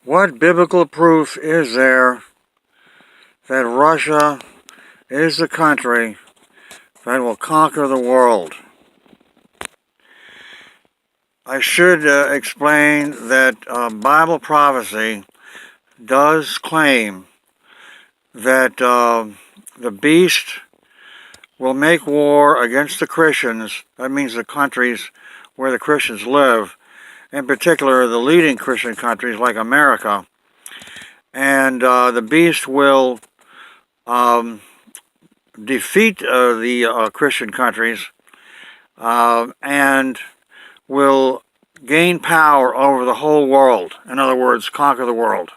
What biblical proof is there that Russia is the country that will conquer the world? I should explain that Bible prophecy does claim that the beast will make war against the Christians. That means the countries where the Christians live, in particular the leading Christian countries like America. And the beast will defeat the Christian countries and will gain power over the whole world. In other words, conquer the world.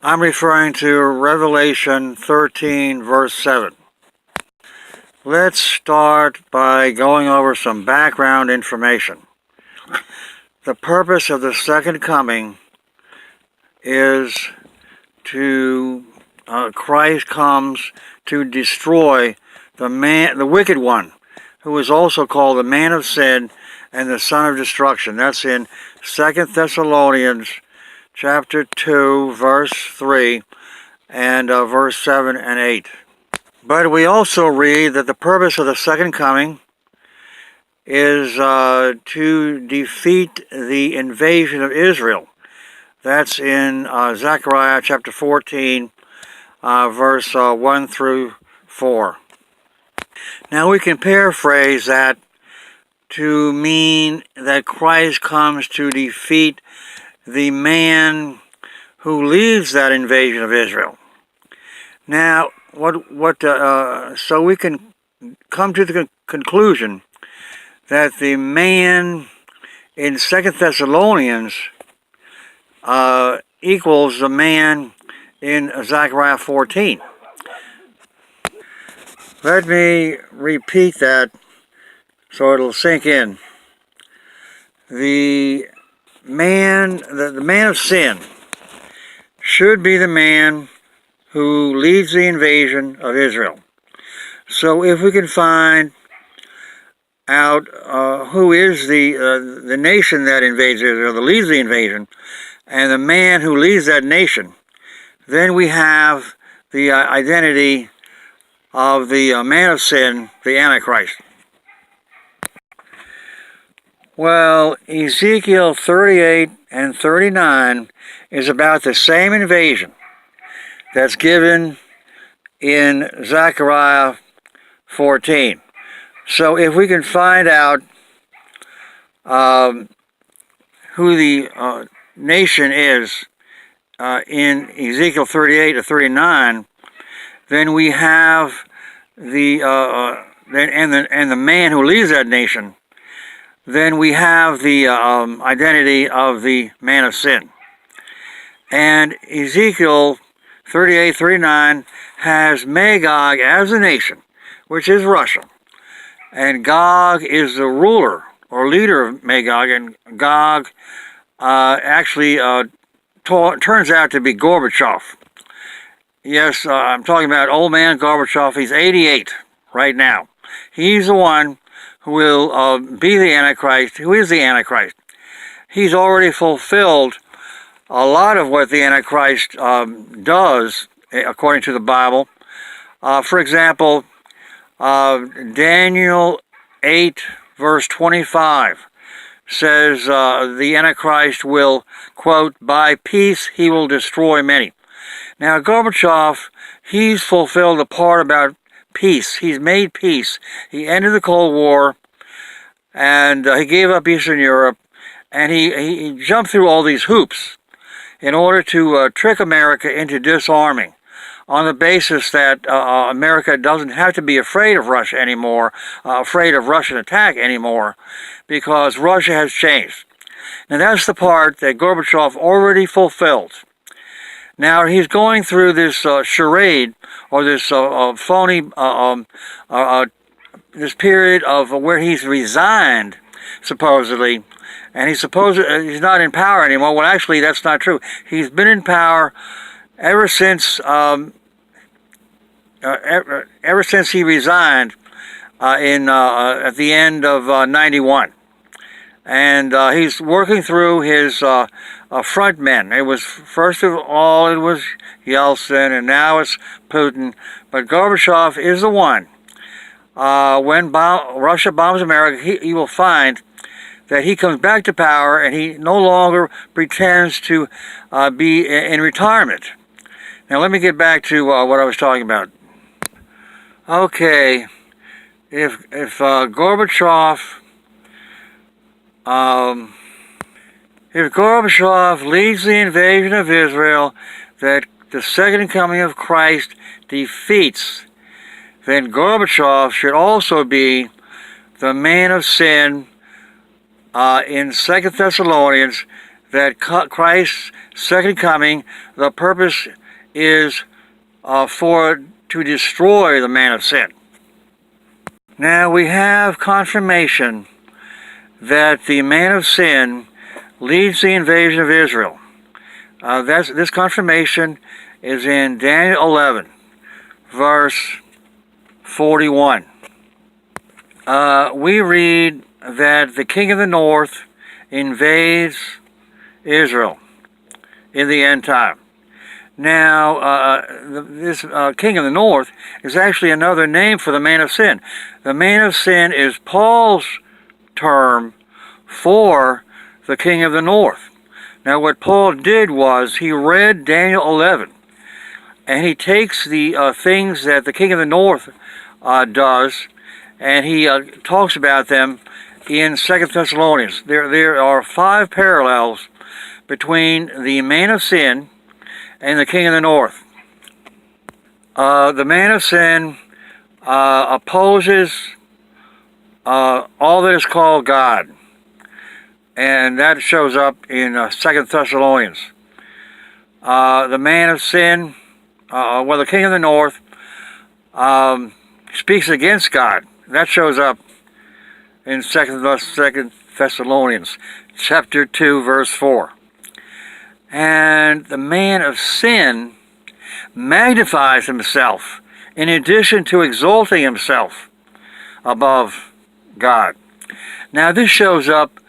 I'm referring to Revelation 13, verse 7. Let's start by going over some background information. The purpose of the second coming is to Christ comes to destroy the wicked one, who is also called the man of sin and the son of destruction. That's in 2 Thessalonians chapter 2, verse 3, and verse 7 and 8. But we also read that the purpose of the second coming is to defeat the invasion of Israel. That's in Zechariah chapter 14, verse 1 through 4. Now we can paraphrase that to mean that Christ comes to defeat the man who leads that invasion of Israel. Now, so we can come to the conclusion that the man in 2 Thessalonians equals the man in Zechariah 14. Let me repeat that so it'll sink in. The man of sin should be the man who leads the invasion of Israel. So if we can find out who is the nation that invades Israel, that leads the invasion, and the man who leads that nation, then we have the identity of the man of sin, the Antichrist. Well, Ezekiel 38 and 39 is about the same invasion that's given in Zechariah 14. So if we can find out who the nation is in Ezekiel 38 to 39, then we have the man who leads that nation. Then we have the identity of the man of sin. And Ezekiel 38:39 has Magog as a nation, which is Russia. And Gog is the ruler or leader of Magog, and Gog actually turns out to be Gorbachev. Yes, I'm talking about old man Gorbachev. He's 88 right now. He's the one who will be the Antichrist. Who is the Antichrist? He's already fulfilled a lot of what the Antichrist does, according to the Bible. For example, Daniel 8, verse 25 says the Antichrist will, quote, by peace he will destroy many. Now, Gorbachev, he's fulfilled the part about peace. He's made peace. He ended the Cold War, and he gave up Eastern Europe, and he jumped through all these hoops in order to trick America into disarming, on the basis that America doesn't have to be afraid of Russia anymore, afraid of Russian attack anymore, because Russia has changed. Now that's the part that Gorbachev already fulfilled. Now he's going through this charade, or this phony, this period of where he's resigned, supposedly, and he's not in power anymore. Well, actually, that's not true. He's been in power ever since he resigned at the end of 91. And he's working through his front men. It was, first of all, it was Yeltsin, and now it's Putin. But Gorbachev is the one. When Russia bombs America, he will find that he comes back to power, and he no longer pretends to be in retirement. Now let me get back to what I was talking about. Okay, if Gorbachev leads the invasion of Israel that the second coming of Christ defeats, then Gorbachev should also be the man of sin in 2 Thessalonians, that Christ's second coming, the purpose is to destroy the man of sin. Now we have confirmation that the man of sin leads the invasion of Israel. This confirmation is in Daniel 11, verse 41. We read that the king of the north invades Israel in the end time. Now, this king of the north is actually another name for the man of sin. The man of sin is Paul's term for the king of the north. Now, what Paul did was he read Daniel 11, and he takes the things that the king of the north does, and he talks about them in 2 Thessalonians. There are 5 parallels between the man of sin and the king of the north. The man of sin opposes all that is called God, and that shows up in 2 Thessalonians. The man of sin, the king of the north, speaks against God. That shows up in 2 Thessalonians chapter 2, verse 4. And the man of sin magnifies himself in addition to exalting himself above God. Now this shows up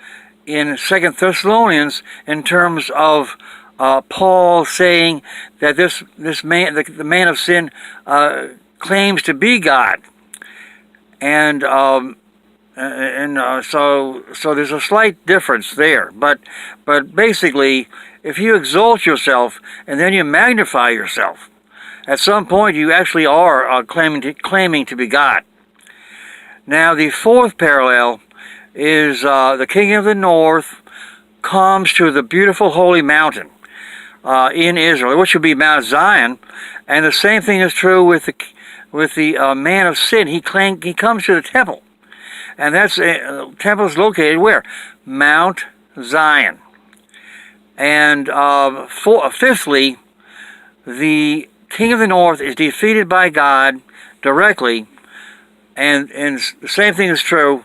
in 2 Thessalonians in terms of Paul saying that this man, the man of sin, claims to be God, and so there's a slight difference there. But basically, if you exalt yourself and then you magnify yourself, at some point you actually are claiming to be God. Now the 4th parallel is the king of the north comes to the beautiful holy mountain in Israel, which would be Mount Zion, and the same thing is true with the man of sin. He comes to the temple, and that's temple is located where? Mount Zion. And fifthly, the king of the north is defeated by God directly, and the same thing is true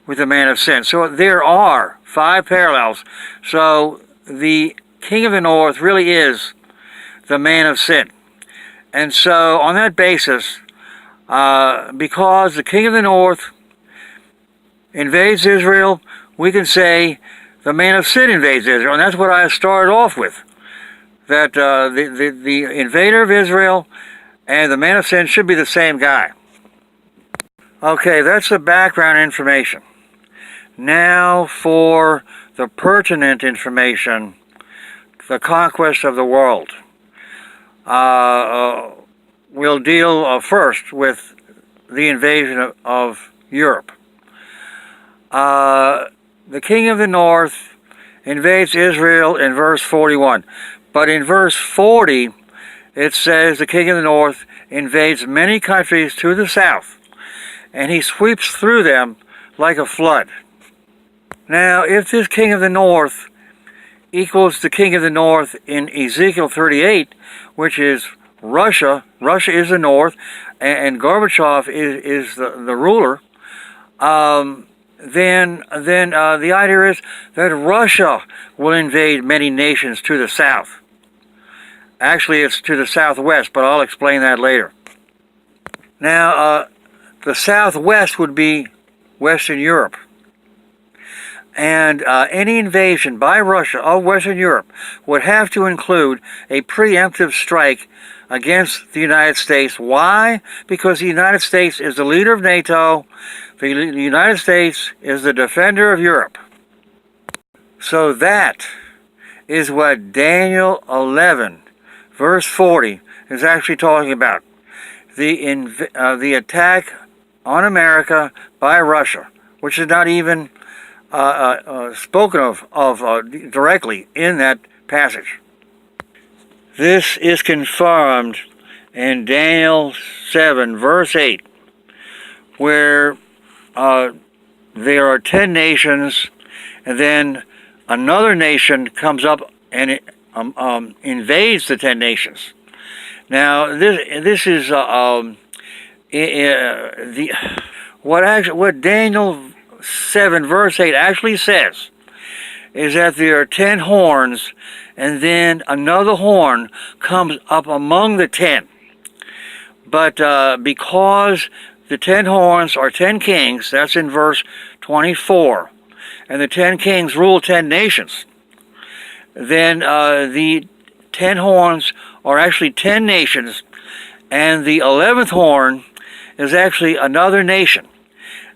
with the man of sin. So there are 5 parallels. So the king of the north really is the man of sin. And so on that basis, because the king of the north invades Israel, we can say the man of sin invades Israel. And that's what I started off with, that the invader of Israel and the man of sin should be the same guy. Okay, that's the background information. Now for the pertinent information, the conquest of the world. We'll deal first with the invasion of Europe. The king of the north invades Israel in verse 41. But in verse 40, it says the king of the north invades many countries to the south, and he sweeps through them like a flood. Now, if this king of the north equals the king of the north in Ezekiel 38, which is Russia is the north, and Gorbachev is the ruler, then the idea is that Russia will invade many nations to the south. Actually, it's to the southwest, but I'll explain that later. Now, the southwest would be Western Europe. And any invasion by Russia of Western Europe would have to include a preemptive strike against the United States. Why? Because the United States is the leader of NATO. The United States is the defender of Europe. So that is what Daniel 11, verse 40, is actually talking about. The attack on America by Russia, which is not even spoken of directly in that passage. This is confirmed in Daniel 7, verse 8, where there are 10 nations, and then another nation comes up and invades the 10 nations. Now, this is what Daniel 7 verse 8 actually says is that there are 10 horns, and then another horn comes up among the 10. But because the 10 horns are 10 kings, that's in verse 24, and the 10 kings rule 10 nations, then the 10 horns are actually 10 nations, and the 11th horn is actually another nation.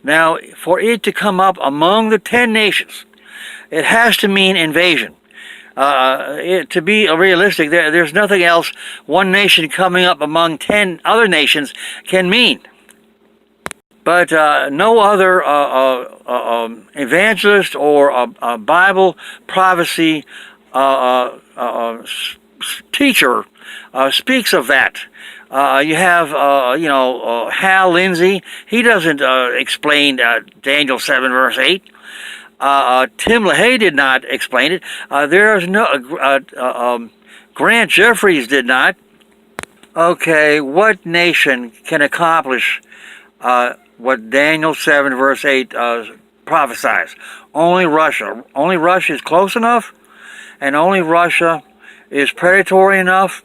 Now, for it to come up among the 10 nations, it has to mean invasion. To be realistic, there's nothing else one nation coming up among 10 other nations can mean. But no other evangelist or Bible prophecy teacher speaks of that. You have, Hal Lindsey. He doesn't explain Daniel 7 verse 8. Tim LaHaye did not explain it. There's no Grant Jeffries did not. Okay, what nation can accomplish what Daniel 7 verse 8 prophesies? Only Russia. Only Russia is close enough, and only Russia is predatory enough,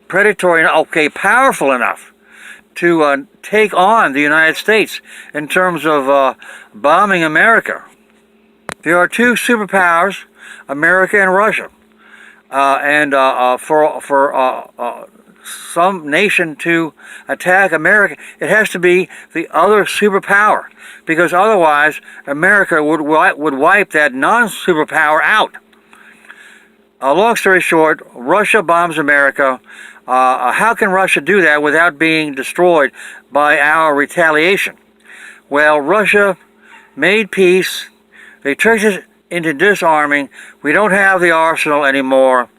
powerful enough to take on the United States in terms of bombing America. There are two superpowers, America and Russia. And for some nation to attack America, it has to be the other superpower, because otherwise America would wipe that non-superpower out. Long story short, Russia bombs America. How can Russia do that without being destroyed by our retaliation? Well, Russia made peace. They tricked us into disarming. We don't have the arsenal anymore,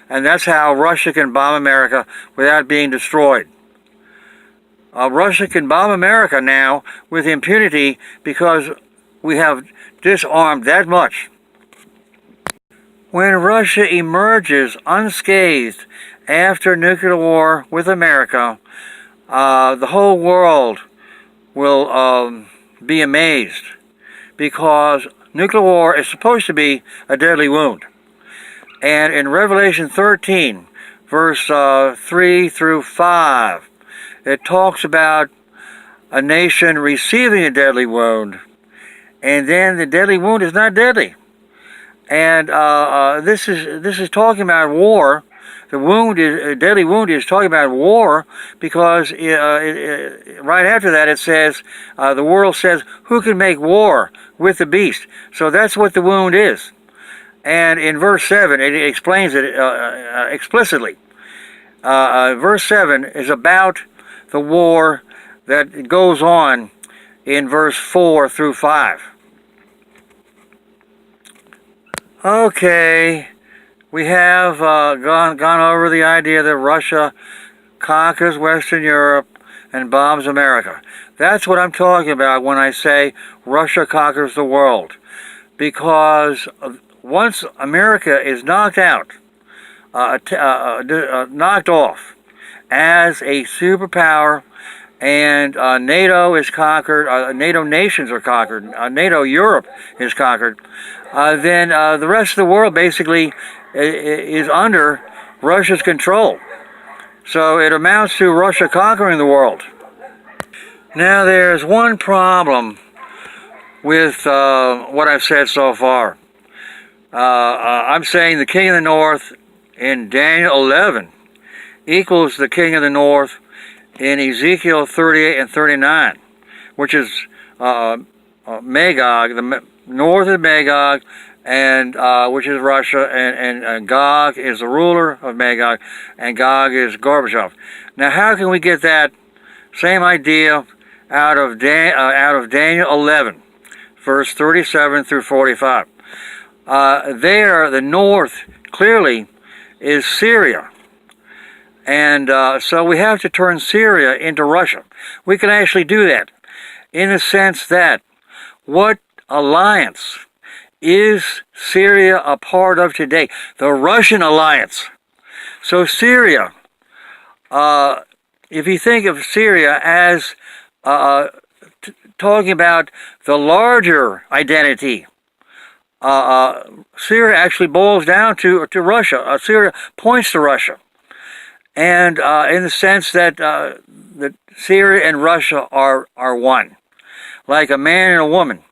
and that's how Russia can bomb America without being destroyed. Russia can bomb America now with impunity because we have disarmed that much. When Russia emerges unscathed after nuclear war with America, the whole world will be amazed, because nuclear war is supposed to be a deadly wound. And in Revelation 13, verse 3 through 5, it talks about a nation receiving a deadly wound, and then the deadly wound is not deadly. And this is talking about war. The wound is a deadly wound is talking about war, because right after that it says the world says, "Who can make war with the beast?" So that's what the wound is. And in verse 7 it explains it explicitly. Verse 7 is about the war that goes on in verse 4 through 5. Okay, we have gone over the idea that Russia conquers Western Europe and bombs America. That's what I'm talking about when I say Russia conquers the world. Because once America is knocked out, knocked off as a superpower, and NATO is conquered, NATO nations are conquered, NATO Europe is conquered, then the rest of the world basically is under Russia's control. So it amounts to Russia conquering the world. Now there's one problem with what I've said so far. I'm saying the king of the north in Daniel 11 equals the king of the north in Ezekiel 38 and 39, which is Magog, the north of Magog, and which is Russia, and Gog is the ruler of Magog, and Gog is Gorbachev. Now, how can we get that same idea out of Daniel 11, verse 37 through 45? There, the north clearly is Syria. And so we have to turn Syria into Russia. We can actually do that in the sense that what alliance is Syria a part of today? The Russian alliance. So Syria, if you think of Syria as talking about the larger identity, Syria actually boils down to Russia. Syria points to Russia. And in the sense that Syria and Russia are one. Like a man and a woman,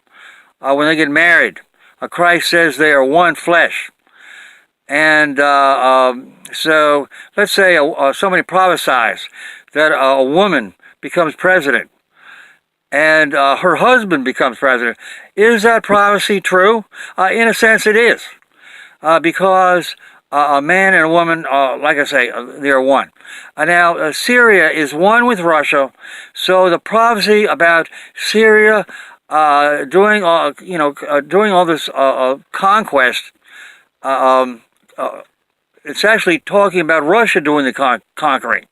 when they get married, Christ says they are one flesh. And so let's say somebody prophesies that a woman becomes president and her husband becomes president. Is that prophecy true? In a sense it is, because a man and a woman, like I say, they are one. Now, Syria is one with Russia, so the prophecy about Syria doing all this conquest, it's actually talking about Russia doing the conquering.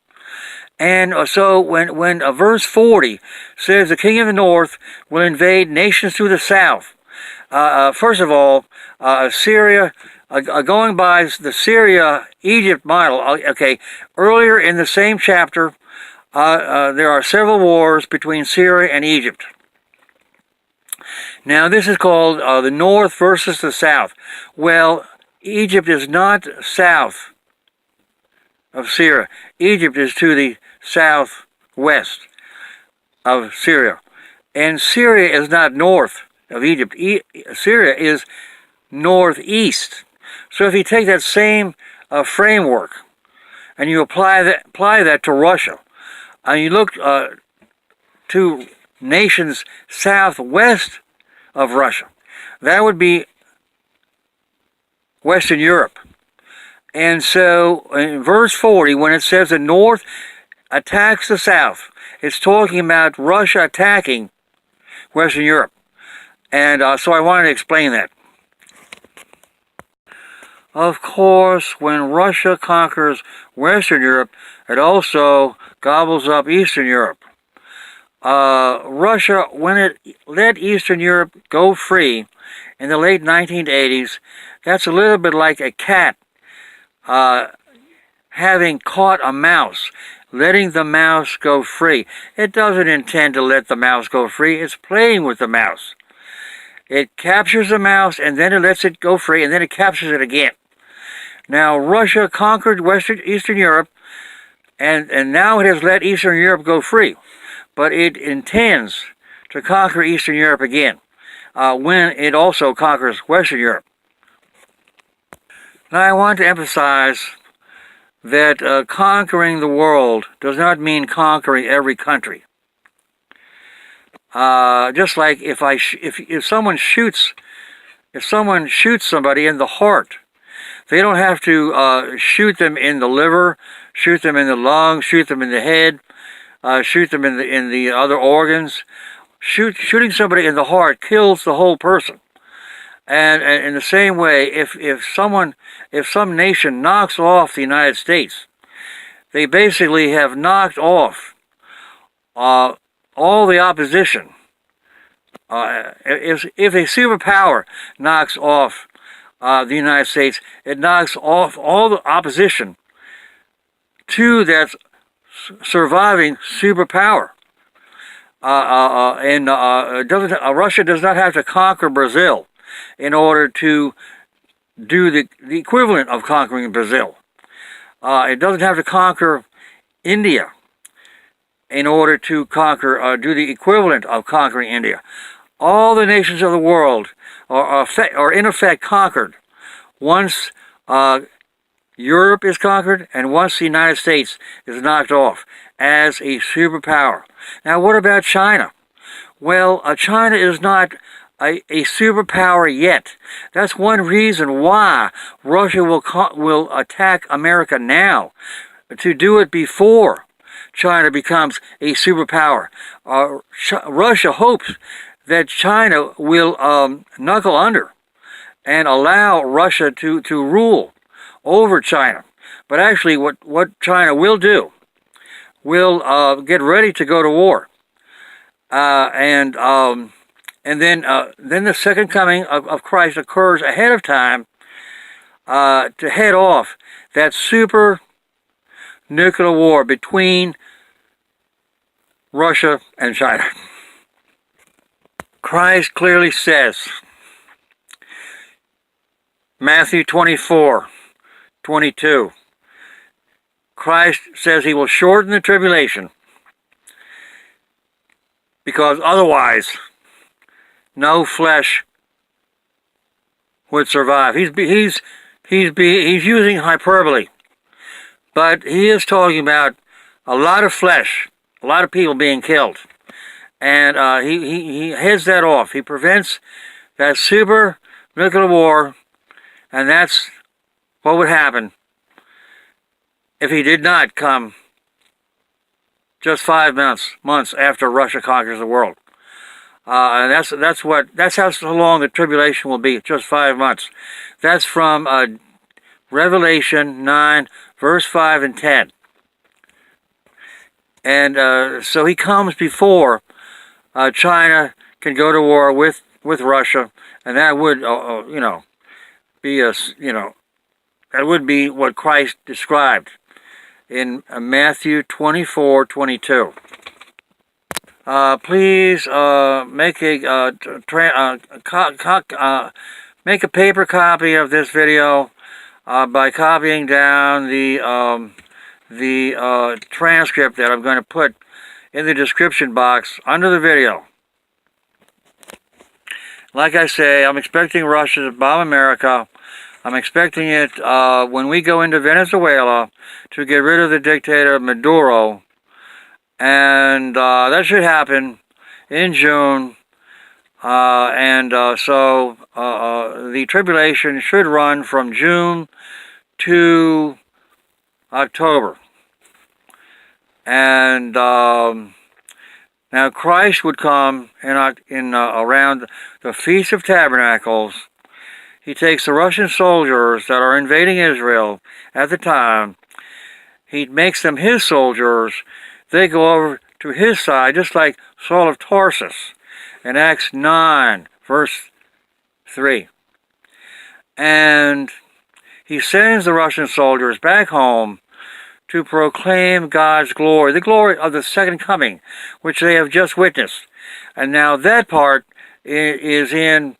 And so when verse 40 says the king of the north will invade nations to the south, first of all, Syria, going by the Syria-Egypt model, okay, earlier in the same chapter, there are several wars between Syria and Egypt. Now, this is called the north versus the south. Well, Egypt is not south of Syria. Egypt is to the southwest of Syria. And Syria is not north of Egypt. Syria is northeast. So if you take that same framework and you apply that to Russia, and you look to nations southwest of Russia, that would be Western Europe. And so in verse 40, when it says the north attacks the south, it's talking about Russia attacking Western Europe. And so I wanted to explain that. Of course, when Russia conquers Western Europe, it also gobbles up Eastern Europe. Russia, when it let Eastern Europe go free in the late 1980s, that's a little bit like a cat having caught a mouse, letting the mouse go free. It doesn't intend to let the mouse go free. It's playing with the mouse. It captures the mouse, and then it lets it go free, and then it captures it again. Now, Russia conquered Eastern Europe, and now it has let Eastern Europe go free. But it intends to conquer Eastern Europe again when it also conquers Western Europe. Now, I want to emphasize that conquering the world does not mean conquering every country. Just like if someone shoots somebody in the heart, they don't have to shoot them in the liver, shoot them in the lungs, shoot them in the head, shoot them in the other organs. Shooting somebody in the heart kills the whole person. And in the same way, if some nation knocks off the United States, they basically have knocked off all the opposition. If a superpower knocks off the United States, it knocks off all the opposition to that surviving superpower. Russia does not have to conquer Brazil in order to do the equivalent of conquering Brazil. It doesn't have to conquer India in order to do the equivalent of conquering India. all the nations of the world are in effect conquered once Europe is conquered and once the United States is knocked off as a superpower. Now, what about China? Well, China is not a superpower yet. That's one reason why Russia will attack America now, to do it before China becomes a superpower. Russia hopes that China will knuckle under and allow Russia to rule over China. But actually what China will do, will get ready to go to war. And then the second coming of Christ occurs ahead of time to head off that super nuclear war between Russia and China. Christ clearly says, Matthew 24:22, Christ says he will shorten the tribulation because otherwise no flesh would survive. He's using hyperbole, but he is talking about a lot of flesh, a lot of people being killed, and he heads that off. He prevents that super nuclear war, and that's what would happen if he did not come just 5 months after Russia conquers the world. And that's how long the tribulation will be, just 5 months. That's from Revelation 9, verse 5 and 10. And so he comes before China can go to war with Russia, and that would, be that would be what Christ described in Matthew 24:22. Please make a paper copy of this video by copying down the transcript that I'm going to put in the description box under the video. Like I say, I'm expecting Russia to bomb America. I'm expecting it when we go into Venezuela to get rid of the dictator Maduro. And that should happen in June. So the tribulation should run from June to October. And now Christ would come in around the Feast of Tabernacles. He takes the Russian soldiers that are invading Israel at the time. He makes them his soldiers. They go over to his side, just like Saul of Tarsus in Acts 9, verse 3. And he sends the Russian soldiers back home to proclaim God's glory, the glory of the second coming, which they have just witnessed. And now that part is in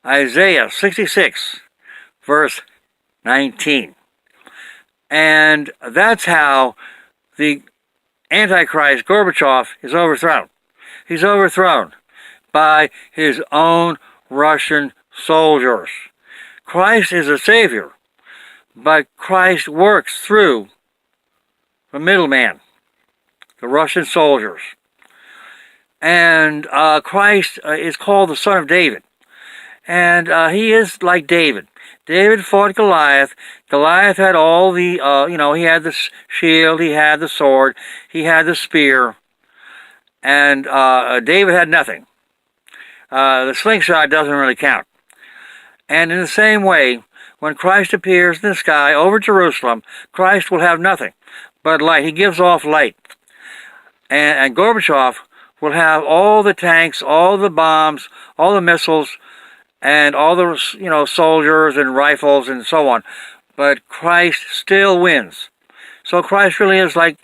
Isaiah 66, verse 19. And that's how the Antichrist, Gorbachev, is overthrown. He's overthrown by his own Russian soldiers. Christ is a savior, but Christ works through the middleman, the Russian soldiers. And Christ is called the Son of David. And he is like David. David fought Goliath. Goliath had all the, he had the shield, he had the sword, he had the spear. And David had nothing. The slingshot doesn't really count. And in the same way, when Christ appears in the sky over Jerusalem, Christ will have nothing but light. He gives off light. And Gorbachev will have all the tanks, all the bombs, all the missiles, and all the, soldiers and rifles and so on. But Christ still wins. So Christ really is like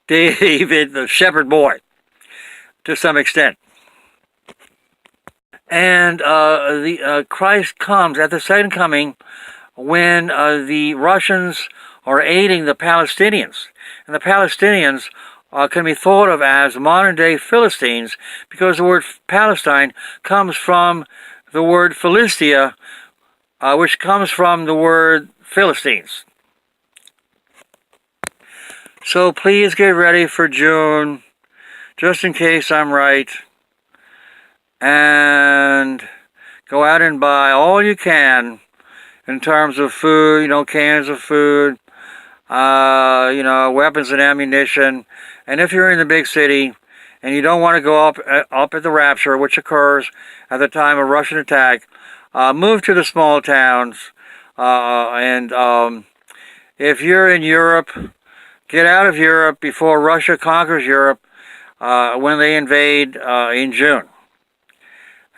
David, the shepherd boy, to some extent. And Christ comes at the second coming when the Russians are aiding the Palestinians. And the Palestinians can be thought of as modern-day Philistines, because the word Palestine comes from the word Philistia, which comes from the word Philistines. So please get ready for June, just in case I'm right, and go out and buy all you can in terms of food, cans of food, weapons and ammunition. And if you're in the big city and you don't want to go up at the rapture, which occurs at the time of Russian attack, move to the small towns. If you're in Europe, get out of Europe before Russia conquers Europe when they invade in June.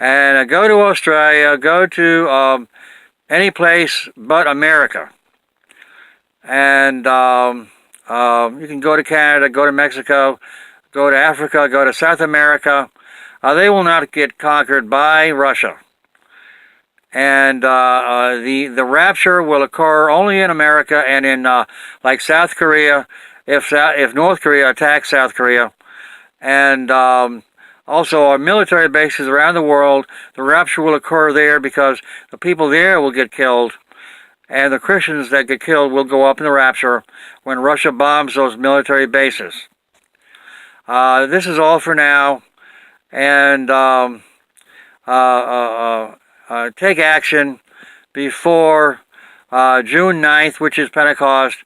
And go to Australia, go to any place but America. And you can go to Canada, go to Mexico, go to Africa, go to South America. They will not get conquered by Russia. And the rapture will occur only in America and in like South Korea, if North Korea attacks South Korea, and also our military bases around the world. The rapture will occur there because the people there will get killed, and the Christians that get killed will go up in the rapture when Russia bombs those military bases. This is all for now, and take action before June 9th, which is Pentecost.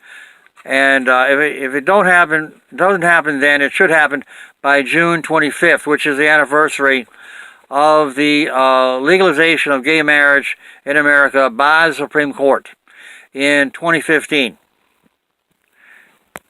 And if it doesn't happen then, it should happen by June 25th, which is the anniversary of the legalization of gay marriage in America by the Supreme Court in 2015.